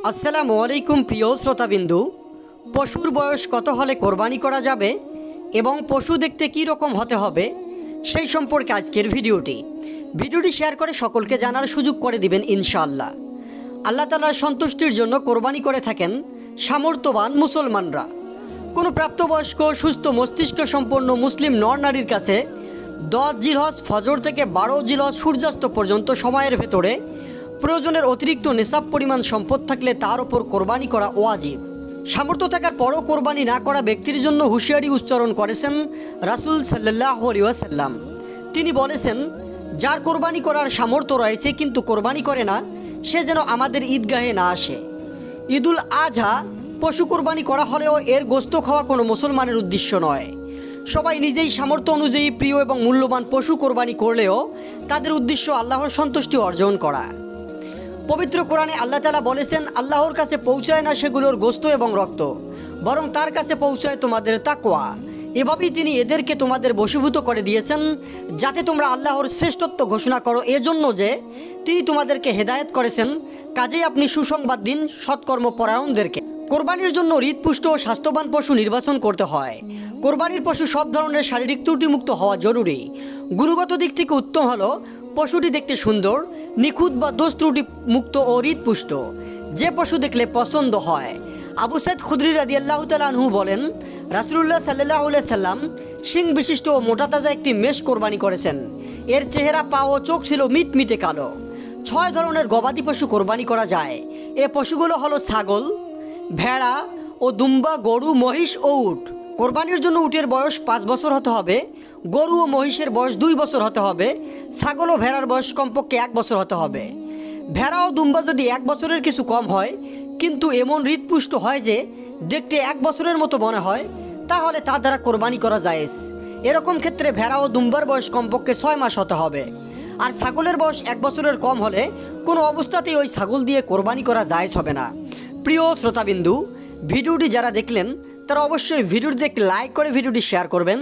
আসসালামু আলাইকুম প্রিয় শ্রোতাবিন্দু। পশুর বয়স কত হলে কোরবানি করা যাবে এবং পশু দেখতে কী রকম হতে হবে সেই সম্পর্কে আজকের ভিডিওটি শেয়ার করে সকলকে জানার সুযোগ করে দিবেন ইনশাআল্লাহ। আল্লাহ তাআলার সন্তুষ্টির জন্য কোরবানি করে থাকেন সামর্থ্যবান মুসলমানরা। কোনো প্রাপ্তবয়স্ক সুস্থ মস্তিষ্ক সম্পন্ন মুসলিম নর নারীর কাছে 10 জিলহজ ফজর থেকে 12 জিলহজ সূর্যাস্ত পর্যন্ত সময়ের ভেতরে প্রয়োজনের অতিরিক্ত নেশাব পরিমাণ সম্পদ থাকলে তার ওপর কোরবানি করা ওয়াজিব। সামর্থ্য থাকার পরও কোরবানি না করা ব্যক্তির জন্য হুঁশিয়ারি উচ্চারণ করেছেন রাসূল সাল্লাল্লাহু আলাইহি ওয়াসাল্লাম। তিনি বলেছেন, যার কোরবানি করার সামর্থ্য রয়েছে কিন্তু কোরবানি করে না, সে যেন আমাদের ঈদগাহে না আসে। ঈদুল আজহা পশু কোরবানি করা হলেও এর গোশত খাওয়া কোনো মুসলমানের উদ্দেশ্য নয়। সবাই নিজেই সামর্থ্য অনুযায়ী প্রিয় এবং মূল্যবান পশু কোরবানি করলেও তাদের উদ্দেশ্য আল্লাহর সন্তুষ্টি অর্জন করা। পবিত্র কোরআনে আল্লাহ তাআলা বলেছেন, আল্লাহর কাছে পৌঁছায় না সেগুলোর গোশত এবং রক্ত, বরং তার কাছে পৌঁছায় তোমাদের তাকওয়া। এভাবেই তিনি এদেরকে তোমাদের বশীভূত করে দিয়েছেন যাতে তোমরা আল্লাহর শ্রেষ্ঠত্ব ঘোষণা করো, এজন্য যে তিনি তোমাদেরকে হেদায়েত করেছেন। কাজেই আপনি সুসংবাদ দিন সৎকর্মপরায়ণদেরকে। কোরবানির জন্য হৃদপুষ্ট ও স্বাস্থ্যবান পশু নির্বাচন করতে হয়। কোরবানির পশু সব ধরনের শারীরিক ত্রুটিমুক্ত হওয়া জরুরি। গুণগত দিক থেকে উত্তম হলো পশুটি দেখতে সুন্দর, নিখুঁত বা দোষ ত্রুটি মুক্ত ও হৃদপুষ্ট, যে পশু দেখলে পছন্দ হয়। আবু সাঈদ খুদরি রাদিয়াল্লাহু তাআলা আনহু বলেন, রাসূলুল্লাহ সাল্লাল্লাহু আলাইহি সাল্লাম শিং বিশিষ্ট ও মোটা তাজা একটি মেষ কোরবানি করেছেন। এর চেহারা, পা ও চোখ ছিল মিটমিটে কালো। 6 ধরনের গবাদি পশু কোরবানি করা যায়। এ পশুগুলো হলো ছাগল, ভেড়া ও দুম্বা, গরু, মহিষ ও উট। কোরবানির জন্য উটের বয়স 5 বছর হতে হবে, গরু ও মহিষের বয়স 2 বছর হতে হবে, ছাগল ও ভেড়ার বয়স কমপক্ষে 1 বছর হতে হবে। ভেড়া ও দুম্বা যদি 1 বছরের কিছু কম হয় কিন্তু এমন হৃদপুষ্ট হয় যে দেখতে 1 বছরের মতো মনে হয়, তাহলে তা দ্বারা কোরবানি করা জায়েজ। এরকম ক্ষেত্রে ভেড়া ও দুম্বার বয়স কমপক্ষে 6 মাস হতে হবে। আর ছাগলের বয়স 1 বছরের কম হলে কোনো অবস্থাতেই ওই ছাগল দিয়ে কোরবানি করা জায়েজ হবে না। প্রিয় শ্রোতাবিন্দু, ভিডিওটি যারা দেখলেন তারা অবশ্যই ভিডিওটিতে একটি লাইক করে ভিডিওটি শেয়ার করবেন।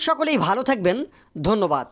সকলেই ভালো থাকবেন। ধন্যবাদ।